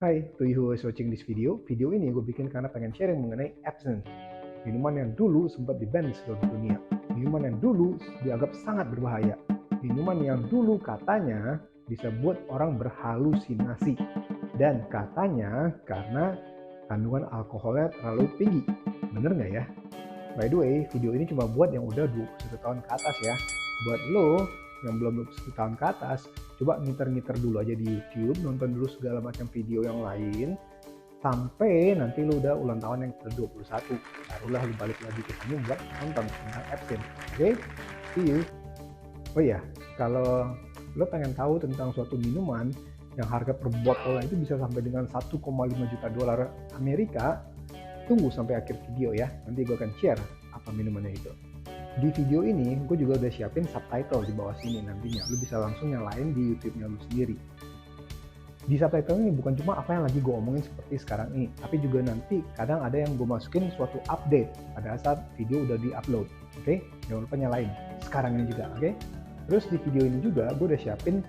Hai, to you who is watching this video. Video ini gue bikin karena pengen sharing mengenai absinthe. Minuman yang dulu sempat di-ban di seluruh dunia. Minuman yang dulu dianggap sangat berbahaya. Minuman yang dulu katanya bisa buat orang berhalusinasi. Dan katanya karena kandungan alkoholnya terlalu tinggi. Bener nggak ya? By the way, video ini cuma buat yang udah 21 tahun ke atas ya. Buat lo yang belum 21 tahun ke atas, coba ngiter-ngiter dulu aja di YouTube, nonton dulu segala macam video yang lain, sampai nanti lo udah ulang tahun yang ke-21. Barulah lo balik lagi ke sini buat nonton tentang absinthe. Oke? See you. Oh iya, kalau lo pengen tahu tentang suatu minuman yang harga per botolnya itu bisa sampai dengan 1,5 juta dolar Amerika, tunggu sampai akhir video ya. Nanti gue akan share apa minumannya itu. Di video ini gue juga udah siapin subtitle di bawah sini nantinya. Lu bisa langsung nyalain di YouTube-nya lu sendiri. Di subtitle ini bukan cuma apa yang lagi gue omongin seperti sekarang ini, tapi juga nanti kadang ada yang gue masukin suatu update pada saat video udah di-upload. Oke? Jangan lupa nyalain. Sekarang ini juga, oke? Terus di video ini juga gue udah siapin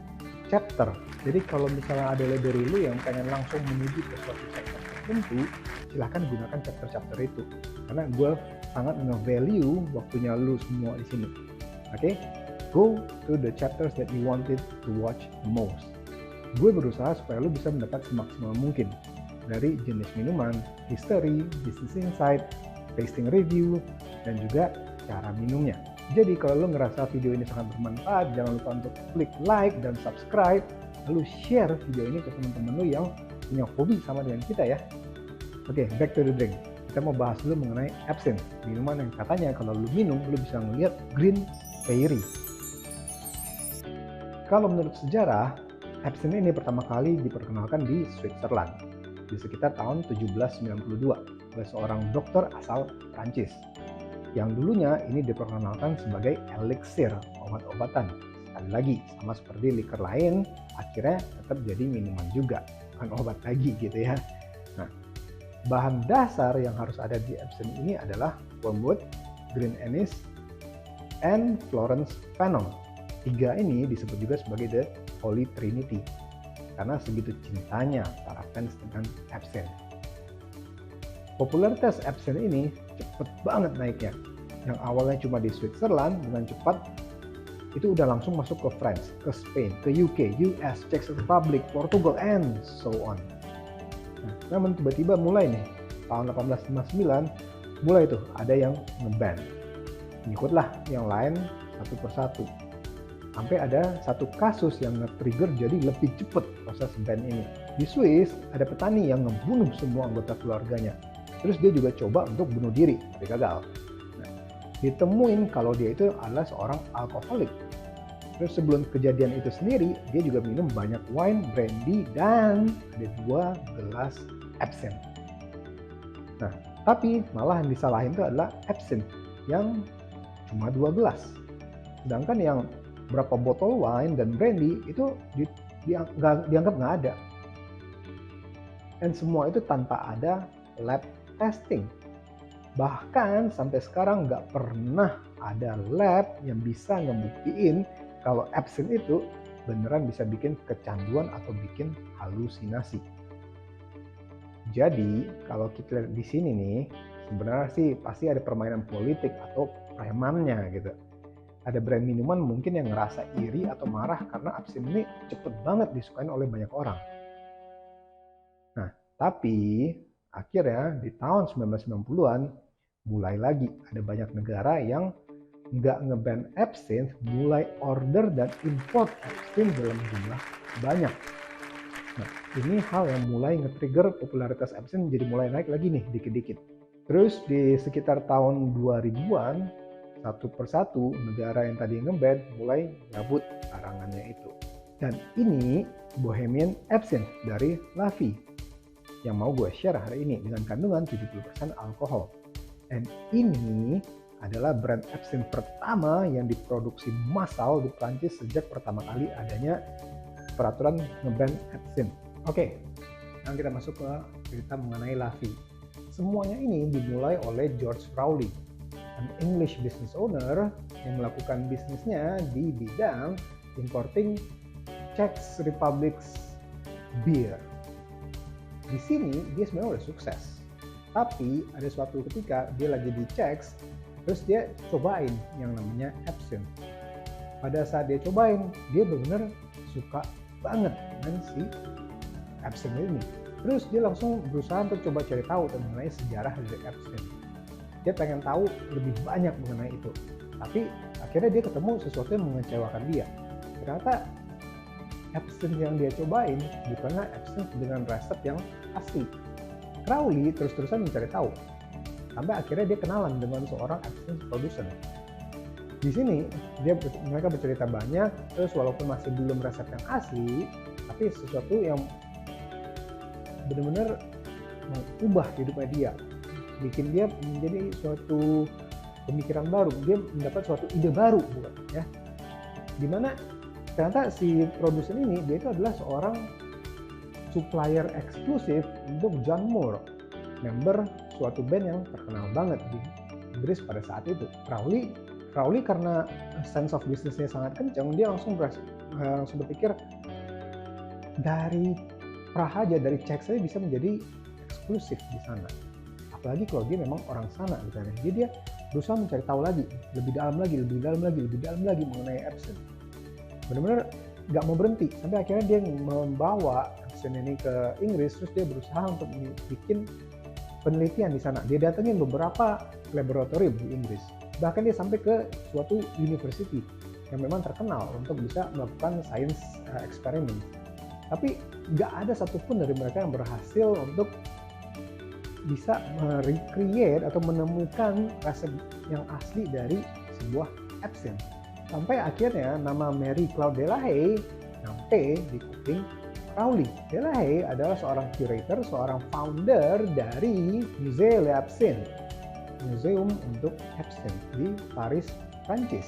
chapter. Jadi kalau misalnya ada dari lu yang pengen langsung menuju ke suatu chapter tertentu, silahkan gunakan chapter-chapter itu. Karena gue sangat nge-value waktunya lu semua di sini. Oke? Go to the chapters that you wanted to watch the most. Gue berusaha supaya lu bisa mendapat semaksimal mungkin dari jenis minuman, history, business insight, tasting review, dan juga cara minumnya. Jadi kalau lu ngerasa video ini sangat bermanfaat, jangan lupa untuk klik like dan subscribe, lalu share video ini ke teman-teman lu yang punya hobi sama dengan kita ya. Oke, back to the drink. Kita mau bahas dulu mengenai absinthe, minuman yang katanya kalau lu minum, lu bisa ngelihat green fairy. Kalau menurut sejarah, absinthe ini pertama kali diperkenalkan di Switzerland di sekitar tahun 1792 oleh seorang dokter asal Prancis. Yang dulunya ini diperkenalkan sebagai eliksir, obat-obatan. Sekali lagi, sama seperti liker lain, akhirnya tetap jadi minuman juga, bukan obat lagi gitu ya. Nah, bahan dasar yang harus ada di absinthe ini adalah wormwood, green anise, and Florence phenol. Tiga ini disebut juga sebagai the Holy Trinity karena segitu cintanya para fans dengan absinthe. Popularitas absinthe ini cepet banget naiknya. Yang awalnya cuma di Switzerland, dengan cepat itu udah langsung masuk ke France, ke Spain, ke UK, US, Czech Republic, Portugal, and so on. Namun tiba-tiba mulai nih tahun 1859 mulai tuh ada yang nge-ban. Ikutlah yang lain satu persatu. Sampai ada satu kasus yang nge-trigger jadi lebih cepat proses ban ini. Di Swiss ada petani yang ngebunuh semua anggota keluarganya. Terus dia juga coba untuk bunuh diri, tapi gagal. Nah, ditemuin kalau dia itu adalah seorang alkoholik. Terus sebelum kejadian itu sendiri, dia juga minum banyak wine, brandy, dan ada 2 gelas absinthe. Nah, tapi malah yang disalahin itu adalah absinthe yang cuma 2 gelas. Sedangkan yang berapa botol wine dan brandy itu dianggap nggak ada. Dan semua itu tanpa ada lab testing. Bahkan sampai sekarang nggak pernah ada lab yang bisa ngebuktiin kalau absinthe itu beneran bisa bikin kecanduan atau bikin halusinasi. Jadi kalau kita lihat di sini nih, sebenarnya sih pasti ada permainan politik atau premannya gitu. Ada brand minuman mungkin yang ngerasa iri atau marah karena absinthe ini cepet banget disukain oleh banyak orang. Nah, tapi akhirnya di tahun 1990-an mulai lagi ada banyak negara yang nggak nge-ban absinthe, mulai order dan import absinthe dalam jumlah banyak. Nah, ini hal yang mulai nge-trigger popularitas absinthe jadi mulai naik lagi nih dikit-dikit. Terus di sekitar tahun 2000-an, satu persatu negara yang tadi nge-ban mulai nyabut larangannya itu. Dan ini Bohemian Absinthe dari Laffy yang mau gue share hari ini dengan kandungan 70% alkohol. Dan ini adalah brand absinthe pertama yang diproduksi massal di Prancis sejak pertama kali adanya peraturan nge-ban absinthe. Oke, sekarang kita masuk ke cerita mengenai Laffy. Semuanya ini dimulai oleh George Rowley, an English business owner yang melakukan bisnisnya di bidang importing Czech Republic's beer. Di sini dia sebenarnya udah sukses. Tapi ada suatu ketika dia lagi dicek, terus dia cobain yang namanya absinthe. Pada saat dia cobain, dia benar-benar suka banget dengan si absinthe ini. Terus dia langsung berusaha untuk coba cari tahu mengenai sejarah dari absinthe. Dia pengen tahu lebih banyak mengenai itu. Tapi akhirnya dia ketemu sesuatu yang mengecewakan dia. Ternyata absinthe yang dia cobain bukanlah absinthe dengan resep yang asli. Crowley terus-terusan mencari tahu. Sampai akhirnya dia kenalan dengan seorang absinthe producer. Di sini mereka bercerita banyak, terus walaupun masih belum resep yang asli, tapi sesuatu yang benar-benar mengubah hidupnya dia, bikin dia menjadi suatu pemikiran baru, dia mendapat suatu ide baru, bukan ya? Dimana ternyata si produsen ini dia itu adalah seorang supplier eksklusif untuk John Moore, member suatu band yang terkenal banget di Inggris pada saat itu. Crowley karena sense of business-nya sangat kencang, dia langsung berpikir dari prahaja, dari cek saya bisa menjadi eksklusif di sana. Apalagi kalau dia memang orang sana misalnya. Jadi dia berusaha mencari tahu lagi, lebih dalam lagi mengenai absinthe. Benar-benar nggak mau berhenti, sampai akhirnya dia membawa absinthe ini ke Inggris, terus dia berusaha untuk bikin penelitian di sana. Dia datengin beberapa laboratorium di Inggris. Bahkan dia sampai ke suatu university yang memang terkenal untuk bisa melakukan science eksperimen. Tapi nggak ada satupun dari mereka yang berhasil untuk bisa merecreate atau menemukan resep yang asli dari sebuah absinthe. Sampai akhirnya nama Mary Claude Delahaye nyampe di kuping Crowley. Delahaye adalah seorang curator, seorang founder dari Musée l'Absinthe, museum untuk absinthe di Paris, Prancis.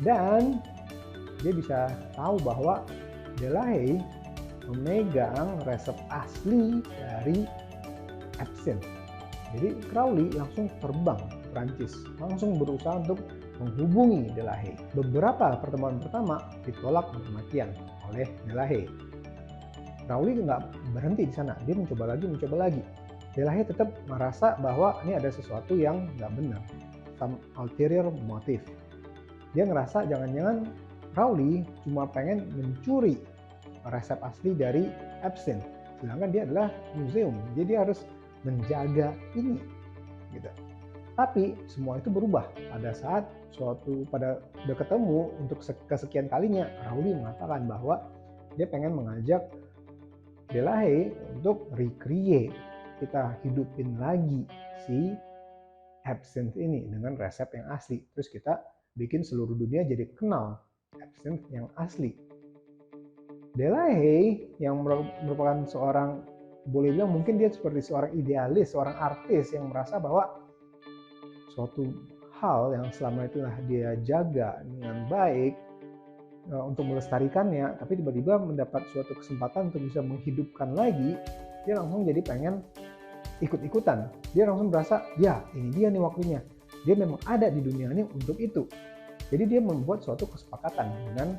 Dan dia bisa tahu bahwa Delahaye memegang resep asli dari absinthe. Jadi Crowley langsung terbang ke Prancis, langsung berusaha untuk menghubungi Delahaye. Beberapa pertemuan pertama ditolak mati-matian oleh Delahaye. Crowley nggak berhenti di sana, dia mencoba lagi. Delahaye tetap merasa bahwa ini ada sesuatu yang nggak benar, some ulterior motive. Dia ngerasa jangan-jangan Crowley cuma pengen mencuri resep asli dari absinthe, sedangkan dia adalah museum, jadi dia harus menjaga ini, gitu. Tapi semua itu berubah pada saat pada udah ketemu untuk kesekian kalinya. Crowley mengatakan bahwa dia pengen mengajak Delahaye untuk recreate, kita hidupin lagi si absinthe ini dengan resep yang asli. Terus kita bikin seluruh dunia jadi kenal absinthe yang asli. Delahaye yang merupakan seorang, boleh bilang mungkin dia seperti seorang idealis, seorang artis yang merasa bahwa suatu hal yang selama itu dia jaga dengan baik untuk melestarikannya, tapi tiba-tiba mendapat suatu kesempatan untuk bisa menghidupkan lagi, dia langsung jadi pengen ikut-ikutan. Dia langsung merasa, ya ini dia nih waktunya. Dia memang ada di dunia ini untuk itu. Jadi dia membuat suatu kesepakatan dengan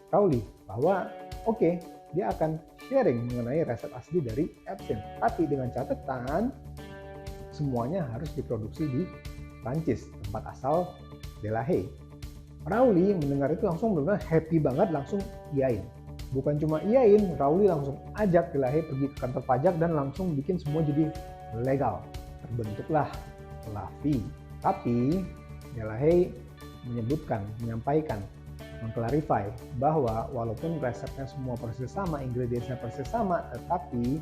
Crowley bahwa oke, dia akan sharing mengenai resep asli dari absinthe. Tapi dengan catatan, semuanya harus diproduksi di Prancis, tempat asal Delahaye. Crowley mendengar itu langsung benar-benar happy banget, langsung iyain. Bukan cuma iyain, Crowley langsung ajak Delahaye pergi ke kantor pajak dan langsung bikin semua jadi legal. Terbentuklah LAVI. Tapi Delahaye menyampaikan, mengklarify bahwa walaupun resepnya semua persis sama, ingredientsnya persis sama, tetapi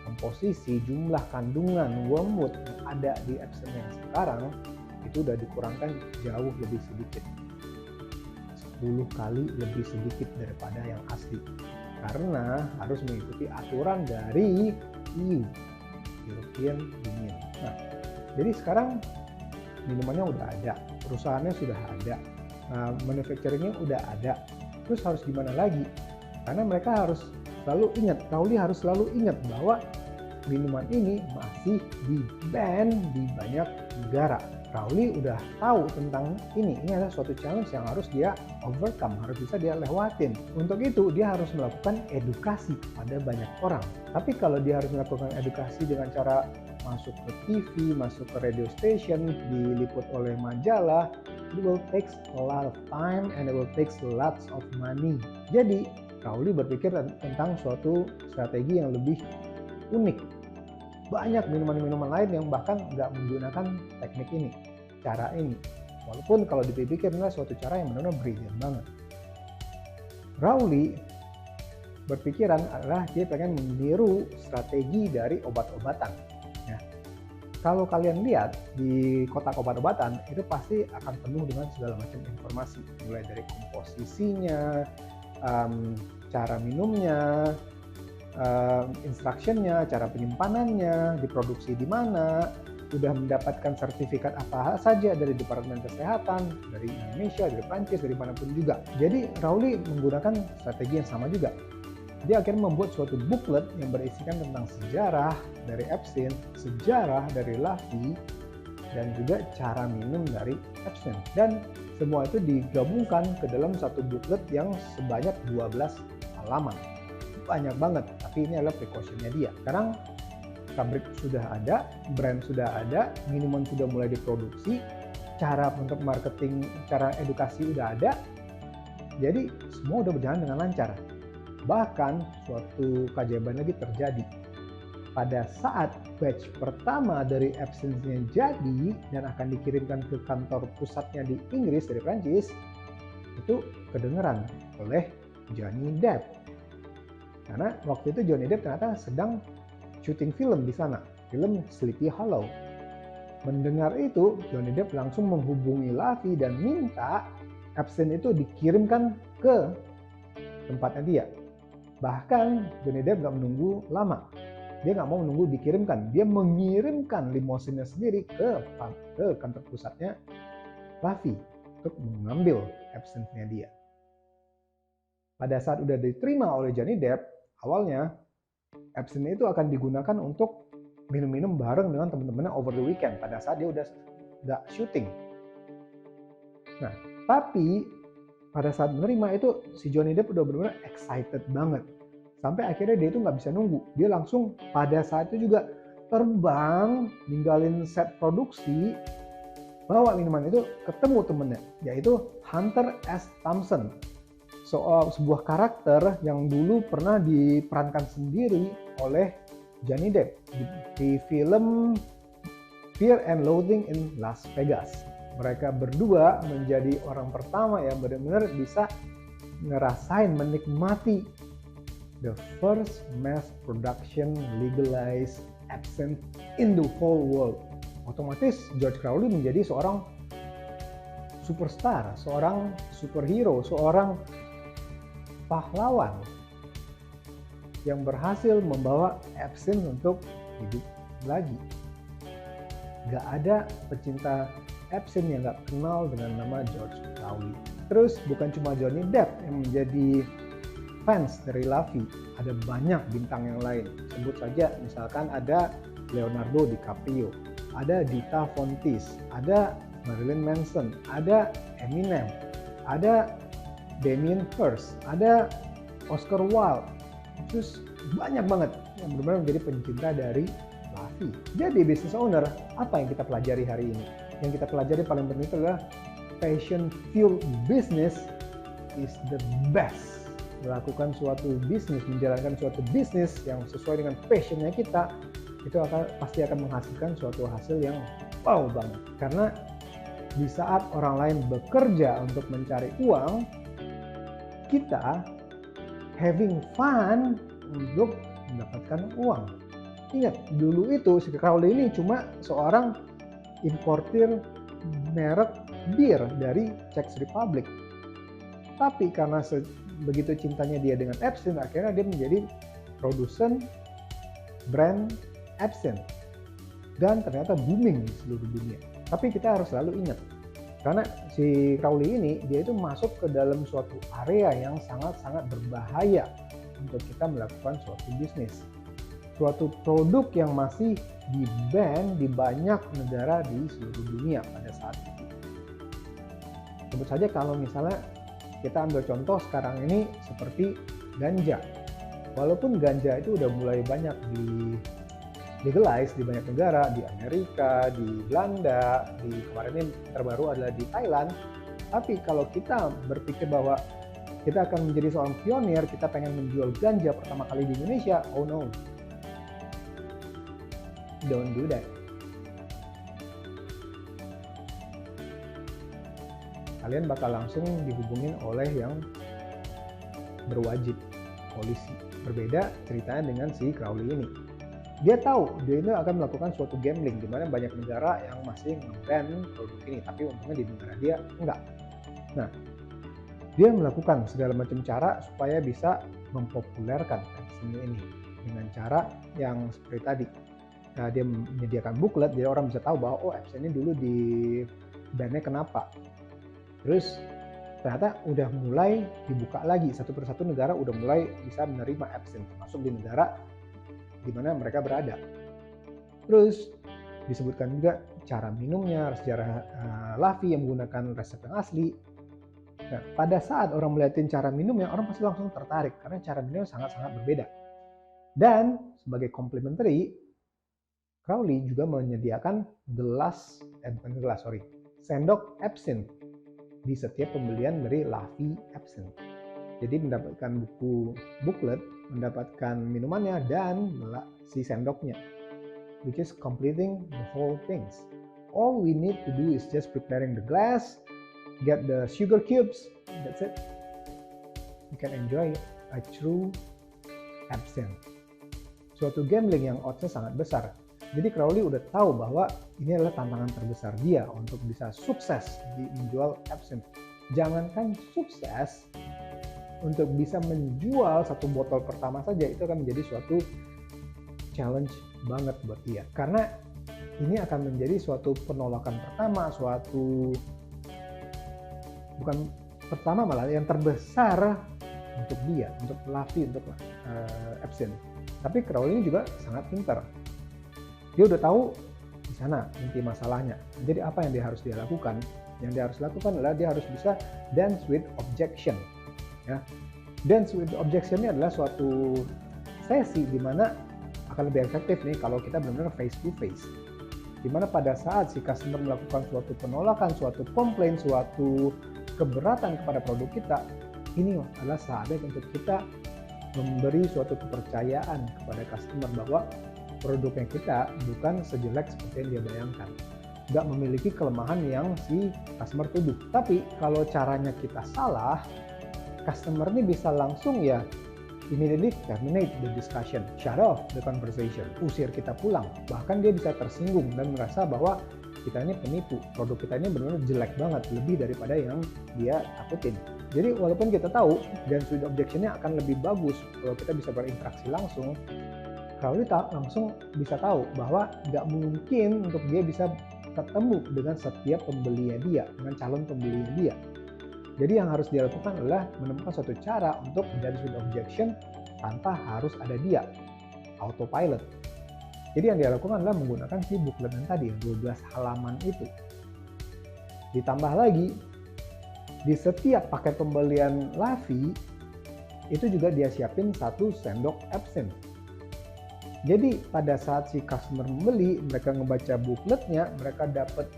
komposisi, jumlah kandungan wormwood yang ada di absinthe yang sekarang itu udah dikurangkan jauh lebih sedikit, 10 kali lebih sedikit daripada yang asli, karena harus mengikuti aturan dari EU, European Union. Nah, jadi sekarang minumannya udah ada, perusahaannya sudah ada, manufacturingnya udah ada, terus harus gimana lagi? Karena mereka harus selalu ingat, Crowley harus selalu ingat bahwa minuman ini masih di-ban di banyak negara. Crowley udah tahu tentang ini adalah suatu challenge yang harus dia overcome, harus bisa dia lewatin. Untuk itu dia harus melakukan edukasi pada banyak orang. Tapi kalau dia harus melakukan edukasi dengan cara masuk ke TV, masuk ke radio station, diliput oleh majalah, it will take a lot of time and it will take lots of money. Jadi Crowley berpikir tentang suatu strategi yang lebih unik. Banyak minuman-minuman lain yang bahkan nggak menggunakan teknik ini, cara ini. Walaupun kalau dipikir adalah suatu cara yang benar-benar brilliant banget. Crowley berpikiran adalah dia pengen meniru strategi dari obat-obatan. Ya. Kalau kalian lihat di kotak obat-obatan itu pasti akan penuh dengan segala macam informasi, mulai dari komposisinya, cara minumnya, instructionnya, cara penyimpanannya, diproduksi di mana, sudah mendapatkan sertifikat apa saja dari Departemen Kesehatan, dari Indonesia, dari Prancis, dari manapun juga. Jadi Crowley menggunakan strategi yang sama juga. Dia akhirnya membuat suatu booklet yang berisikan tentang sejarah dari absinthe, sejarah dari Laffy, dan juga cara minum dari absinthe. Dan semua itu digabungkan ke dalam satu booklet yang sebanyak 12 halaman. Banyak banget, tapi ini adalah precautionnya dia. Sekarang pabrik sudah ada, brand sudah ada, minuman sudah mulai diproduksi, cara untuk marketing, cara edukasi udah ada, jadi semua udah berjalan dengan lancar. Bahkan suatu keajaiban lagi terjadi. Pada saat batch pertama dari absinthe-nya jadi dan akan dikirimkan ke kantor pusatnya di Inggris dari Prancis, itu kedengeran oleh Johnny Depp. Karena waktu itu Johnny Depp ternyata sedang syuting film di sana, film Sleepy Hollow. Mendengar itu, Johnny Depp langsung menghubungi Laffy dan minta absinthe itu dikirimkan ke tempatnya dia. Bahkan Johnny Depp nggak menunggu lama, dia nggak mau menunggu dikirimkan, dia mengirimkan limousinnya sendiri ke kantor pusatnya Laffy untuk mengambil absinthe-nya dia. Pada saat udah diterima oleh Johnny Depp, awalnya absinthe itu akan digunakan untuk minum-minum bareng dengan teman-temannya over the weekend pada saat dia udah nggak syuting. Nah, tapi pada saat menerima itu si Johnny Depp udah benar-benar excited banget. Sampai akhirnya dia itu nggak bisa nunggu. Dia langsung pada saat itu juga terbang, ninggalin set produksi, bawa minuman itu ketemu temennya, yaitu Hunter S. Thompson. Sebuah karakter yang dulu pernah diperankan sendiri oleh Johnny Depp di film Fear and Loathing in Las Vegas. Mereka berdua menjadi orang pertama yang benar-benar bisa ngerasain, menikmati the first mass production legalized absinthe in the whole world. Otomatis George Crowley menjadi seorang superstar, seorang superhero, seorang pahlawan yang berhasil membawa absinthe untuk hidup lagi. Gak ada pecinta absinthe yang gak kenal dengan nama George Crowley. Terus bukan cuma Johnny Depp yang menjadi fans dari Laffy, ada banyak bintang yang lain. Sebut saja misalkan ada Leonardo DiCaprio, ada Dita Von Teese, ada Marilyn Manson, ada Eminem, ada Damien Hirst, ada Oscar Wilde. Terus banyak banget yang benar-benar menjadi pencinta dari Laffy. Jadi business owner, apa yang kita pelajari hari ini? Yang kita pelajari paling penting itu adalah passion fueled business is the best. Melakukan suatu bisnis, menjalankan suatu bisnis yang sesuai dengan passionnya kita, itu pasti akan menghasilkan suatu hasil yang wow banget. Karena di saat orang lain bekerja untuk mencari uang, kita having fun untuk mendapatkan uang. Ingat, dulu itu si Crowley ini cuma seorang importir merek bir dari Czech Republic. Tapi karena begitu cintanya dia dengan absinthe, akhirnya dia menjadi produsen brand absinthe. Dan ternyata booming di seluruh dunia. Tapi kita harus selalu ingat, karena si Crowley ini, dia itu masuk ke dalam suatu area yang sangat-sangat berbahaya untuk kita melakukan suatu bisnis. suatu produk yang masih di-ban di banyak negara di seluruh dunia pada saat itu. Sebut saja kalau misalnya kita ambil contoh sekarang ini seperti ganja. Walaupun ganja itu udah mulai banyak di legalize di banyak negara, di Amerika, di Belanda, di kemarin ini terbaru adalah di Thailand. Tapi kalau kita berpikir bahwa kita akan menjadi seorang pionir, kita pengen menjual ganja pertama kali di Indonesia, oh no. Don't do that. Kalian bakal langsung dihubungin oleh yang berwajib, polisi. Berbeda ceritanya dengan si Crowley ini. Dia tahu dia itu akan melakukan suatu gambling di mana banyak negara yang masih nge-ban produk ini, tapi untungnya di negara dia enggak. Nah, dia melakukan segala macam cara supaya bisa mempopulerkan Epson ini dengan cara yang seperti tadi. Nah, dia menyediakan booklet jadi orang bisa tahu bahwa oh Epson ini dulu di ban-nya kenapa. Terus ternyata udah mulai dibuka lagi, satu persatu negara udah mulai bisa menerima Epson, termasuk di negara di mana mereka berada. Terus disebutkan juga cara minumnya, sejarah Laffy yang menggunakan resep yang asli. Nah, pada saat orang melihatin cara minumnya, orang pasti langsung tertarik karena cara minumnya sangat-sangat berbeda. Dan sebagai complementary, Crowley juga menyediakan sendok Epson di setiap pembelian dari Laffy Epson. Jadi mendapatkan booklet, mendapatkan minumannya dan si sendoknya, which is completing the whole things. All we need to do is just preparing the glass, get the sugar cubes, that's it. You can enjoy a true Absinthe. Suatu gambling yang odds-nya sangat besar. Jadi Crowley udah tahu bahwa ini adalah tantangan terbesar dia untuk bisa sukses di menjual Absinthe. Jangankan sukses, untuk bisa menjual satu botol pertama saja itu akan menjadi suatu challenge banget buat dia. Karena ini akan menjadi suatu penolakan pertama, bukan pertama malah yang terbesar untuk dia, untuk Laffy, untuk Absinthe. Tapi Crowley ini juga sangat pintar. Dia udah tahu di sana inti masalahnya. Jadi apa yang dia harus lakukan? Yang dia harus lakukan adalah dia harus bisa dance with objection. Ya. Dance with objection ini adalah suatu sesi di mana akan lebih efektif nih kalau kita benar-benar face to face. Di mana pada saat si customer melakukan suatu penolakan, suatu komplain, suatu keberatan kepada produk kita, ini adalah saatnya untuk kita memberi suatu kepercayaan kepada customer bahwa produknya kita bukan sejelek seperti yang dia bayangkan. Nggak memiliki kelemahan yang si customer tuduh. Tapi kalau caranya kita salah, customer ini bisa langsung ya immediately terminate the discussion, shut off the conversation, usir kita pulang. Bahkan dia bisa tersinggung dan merasa bahwa kita ini penipu, produk kita ini benar-benar jelek banget, lebih daripada yang dia takutin. Jadi walaupun kita tahu dance with objection-nya akan lebih bagus kalau kita bisa berinteraksi langsung, Crowley langsung bisa tahu bahwa nggak mungkin untuk dia bisa ketemu dengan setiap pembelinya dia, dengan calon pembelinya dia. Jadi yang harus dia lakukan adalah menemukan suatu cara untuk dance with objection tanpa harus ada dia, autopilot. Jadi yang dia lakukan adalah menggunakan si booklet yang tadi, 12 halaman itu. Ditambah lagi, di setiap paket pembelian Laffy, itu juga dia siapin satu sendok Absinthe. Jadi pada saat si customer membeli, mereka ngebaca bookletnya, mereka dapat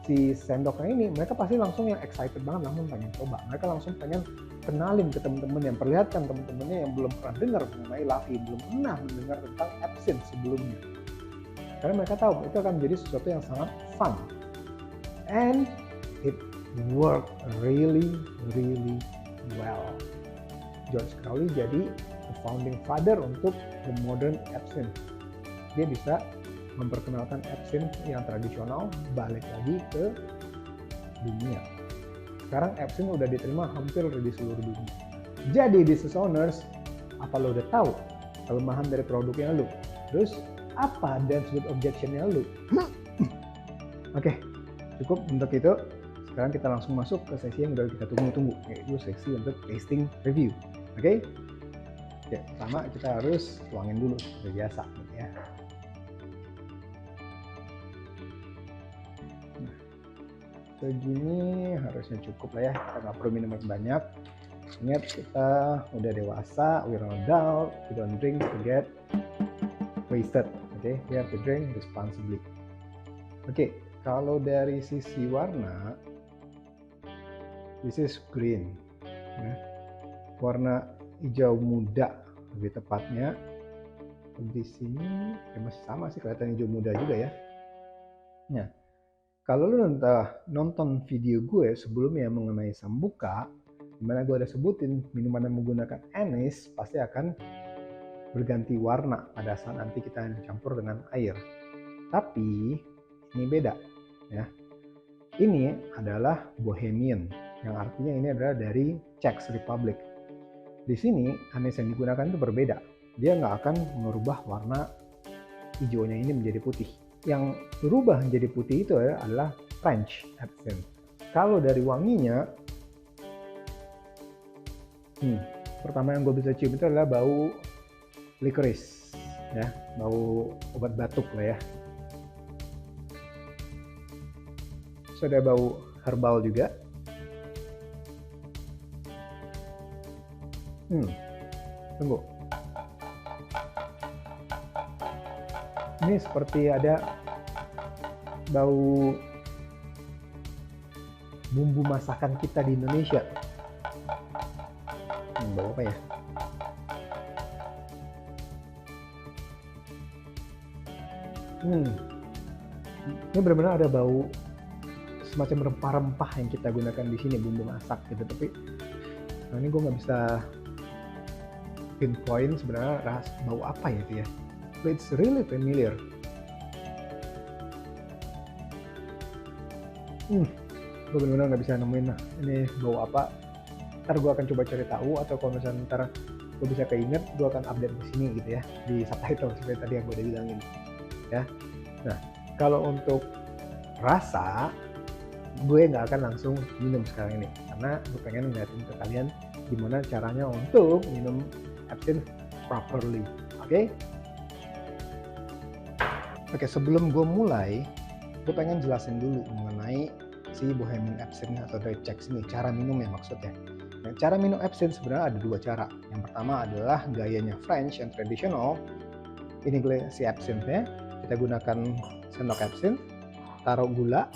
si sendoknya ini, mereka pasti langsung yang excited banget, langsung pengen coba. Mereka langsung pengen kenalin ke teman-teman yang perlihatkan teman-temannya yang belum pernah dengar mengenai Laffy, belum pernah mendengar tentang Absinthe sebelumnya. Karena mereka tahu itu akan menjadi sesuatu yang sangat fun. And it worked really well. George Crowley jadi the founding father untuk the modern Absinthe. Dia bisa memperkenalkan Absinthe yang tradisional balik lagi ke dunia. Sekarang Absinthe udah diterima hampir di seluruh dunia. Jadi business owners, apa lo udah tahu kelemahan dari produknya lo? Terus apa dance with objection-nya lo? Oke, cukup untuk itu. Sekarang kita langsung masuk ke sesi yang udah kita tunggu-tunggu, yaitu sesi untuk tasting review. Oke? Oke, pertama kita harus tuangin dulu seperti biasa. ya. Nah, segini harusnya cukup lah ya, kita nggak perlu minum banyak. Ingat, kita udah dewasa, we're an adult, we don't drink to get wasted. Okay, we have to drink responsibly. Okay, kalau dari sisi warna, this is green, ya. Warna hijau muda lebih tepatnya. Di sini ya masih sama sih, kelihatan hijau muda juga ya. Nah, kalau lu nonton video gue sebelumnya mengenai sambuca, dimana gue ada sebutin minuman yang menggunakan anis pasti akan berganti warna pada saat nanti kita campur dengan air. Tapi ini beda ya. Ini adalah Bohemian, yang artinya ini adalah dari Czech Republic. Di sini anis yang digunakan itu berbeda. Dia nggak akan merubah warna hijaunya ini menjadi putih. Yang berubah menjadi putih itu adalah French absinthe. Kalau dari wanginya, pertama yang gue bisa cium itu adalah bau licorice, ya, bau obat batuk lah ya. So, ada bau herbal juga. Tunggu. Ini seperti ada bau bumbu masakan kita di Indonesia. Bau apa ya? Ini benar-benar ada bau semacam rempah-rempah yang kita gunakan di sini, bumbu masak gitu. Tapi ini gue nggak bisa pinpoint sebenarnya bau apa ya itu ya. But it's really familiar. Gue benar-benar nggak bisa nemuin ini bau apa. Ntar gue akan coba cari tahu, atau kalau misalnya ntar gue bisa keinget, gue akan update di sini gitu ya, di subtitle seperti tadi yang gue udah bilangin ya. Nah, kalau untuk rasa, gue nggak akan langsung minum sekarang ini, karena gue pengen ngeliatin ke kalian gimana caranya untuk minum absinthe properly. Oke, sebelum gue mulai, gue pengen jelasin dulu mengenai si Bohemian absinthe atau dari Czech ini, cara minumnya maksudnya. Nah, cara minum absinthe sebenarnya ada dua cara. Yang pertama adalah gayanya French and traditional. Ini si absinthe-nya, kita gunakan sendok absinthe, taruh gula,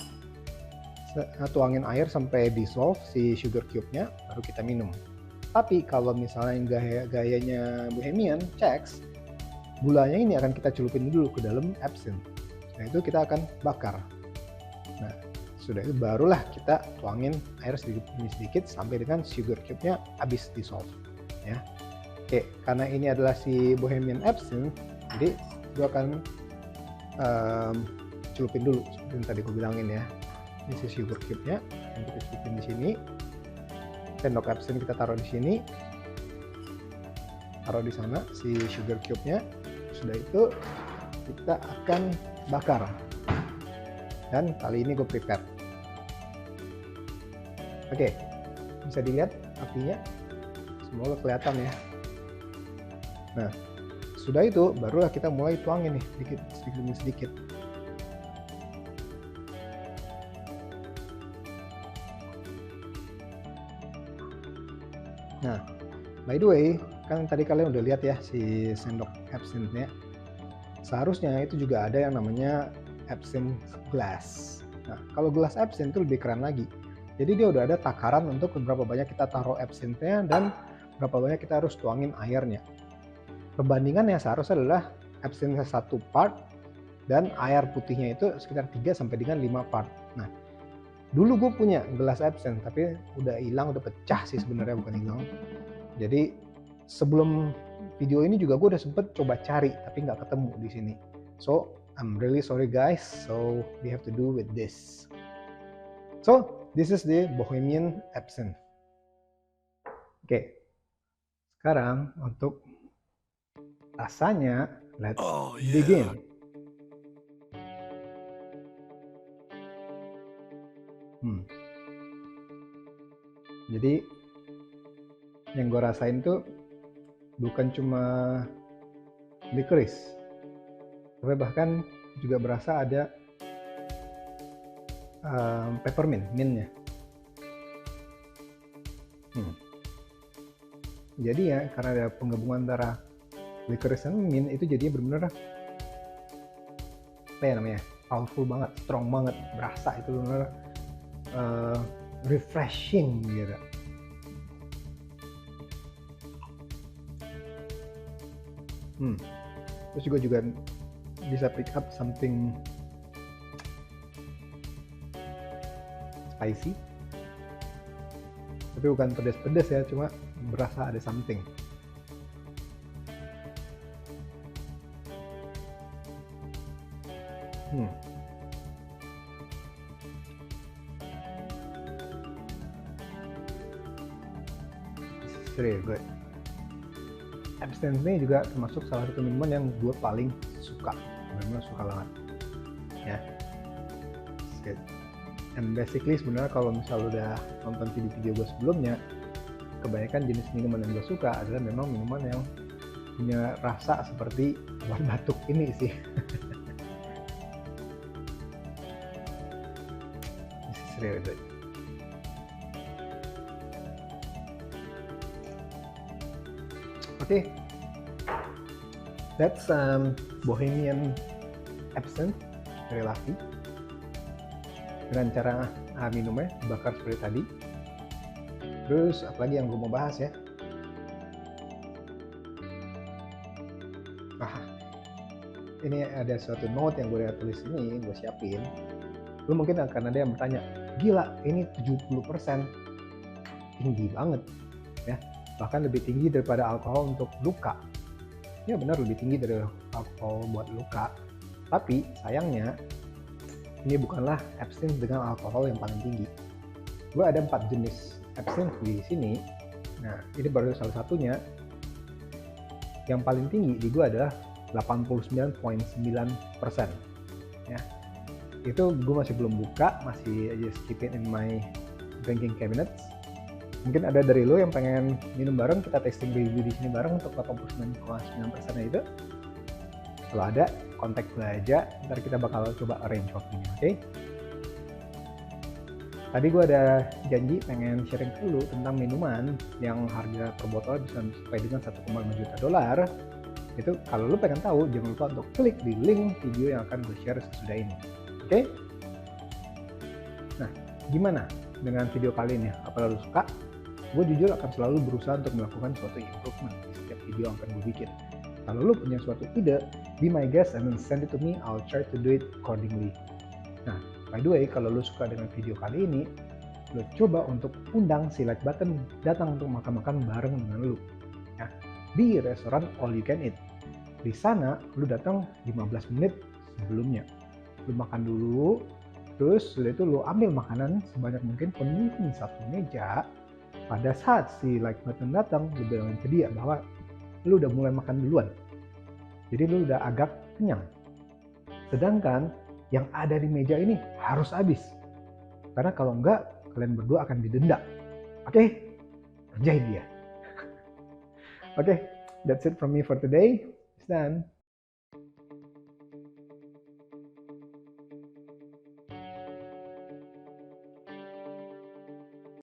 tuangin air sampai dissolve si sugar cube-nya, baru kita minum. Tapi kalau misalnya gayanya Bohemian, Czech, gulanya ini akan kita celupin dulu ke dalam absinthe. Nah, itu kita akan bakar. Nah, sudah itu barulah kita tuangin air sedikit sampai dengan sugar cube-nya habis dissolve ya. Oke, karena ini adalah si Bohemian absinthe, jadi gue akan celupin dulu seperti yang tadi gue bilangin ya. Ini si sugar cube-nya yang kita celupin di sini. Sendok absinthe kita taruh di sini. Taruh di sana si sugar cube-nya. Sudah itu kita akan bakar. Dan kali ini gue prepare. Oke, bisa dilihat apinya. Semoga kelihatan ya. Nah, sudah itu barulah kita mulai tuangin nih sedikit demi sedikit. Nah, by the way, kan tadi kalian udah lihat ya si sendok absinthe-nya. Seharusnya itu juga ada yang namanya absinthe glass. Nah, kalau gelas absinthe itu lebih keren lagi. Jadi dia udah ada takaran untuk berapa banyak kita taruh absinthe-nya dan berapa banyak kita harus tuangin airnya. Perbandingannya seharusnya adalah absinthe 1 part dan air putihnya itu sekitar 3 sampai dengan 5 part. Nah, dulu gue punya gelas absinthe tapi udah hilang, udah pecah sih sebenarnya, bukan hilang. Jadi sebelum video ini juga gue udah sempet coba cari tapi nggak ketemu di sini. So I'm really sorry guys. So we have to do with this. So this is the Bohemian absinthe. Oke. Sekarang untuk rasanya, let's begin. Jadi yang gue rasain tuh bukan cuma licorice, Tapi bahkan juga berasa ada peppermint, mintnya. Jadi ya, karena ada penggabungan antara licorice dan mint, itu jadinya benar-benar apa ya namanya, powerful banget, strong banget, berasa itu benar-benar refreshing gitu. Terus juga bisa pick up something spicy, tapi bukan pedas-pedas ya, cuma berasa ada something. This is really good. Absinthe ini juga termasuk salah satu minuman yang gue paling suka, benar-benar suka banget ya. Good. And basically sebenarnya kalau misal udah nonton video-video gue sebelumnya, kebanyakan jenis minuman yang gue suka adalah memang minuman yang punya rasa seperti obat batuk ini sih. This is really good. Okay, that's Bohemian Absinthe dari Laffy dengan cara minumnya bakar seperti tadi. Terus apalagi yang gue mau bahas ya, ini ada suatu note yang gue tulis ini, gue siapin. Lu mungkin akan ada yang bertanya, gila ini 70%, tinggi banget ya, bahkan lebih tinggi daripada alkohol untuk luka. Ya benar, lebih tinggi dari alkohol buat luka. Tapi sayangnya ini bukanlah absinthe dengan alkohol yang paling tinggi. Gue ada 4 jenis absinthe di sini. Nah ini baru salah satunya. Yang paling tinggi di gue adalah 89.9%. Ya, itu gue masih belum buka, masih just keep it in my drinking cabinets. Mungkin ada dari lo yang pengen minum bareng, kita tasting review di sini bareng untuk 89.9% itu. Kalau ada, kontak gue aja, ntar kita bakal coba arrange waktunya, oke? Tadi gue ada janji pengen sharing dulu tentang minuman yang harga per botol bisa sampai dengan $1,5 juta. Itu kalau lo pengen tahu, jangan lupa untuk klik di link video yang akan gue share sesudah ini, oke? Nah, gimana dengan video kali ini? Apa lo suka? Gue jujur akan selalu berusaha untuk melakukan suatu improvement di setiap video yang akan gue bikin. Kalau lo punya suatu ide, be my guest and then send it to me, I'll try to do it accordingly. Nah, by the way, kalau lo suka dengan video kali ini, lo coba untuk undang si like button datang untuk makan-makan bareng dengan lo. Ya, di restoran All You Can Eat. Di sana, lo datang 15 menit sebelumnya. Lo makan dulu, terus sudah itu lo ambil makanan sebanyak mungkin penuhi satu meja. Pada saat si like button datang, lo bilang ke dia bahwa lo udah mulai makan duluan. Jadi lo udah agak kenyang. Sedangkan yang ada di meja ini harus habis. Karena kalau enggak, kalian berdua akan didenda. Oke? Kerjain dia. Oke, that's it from me for today. It's done.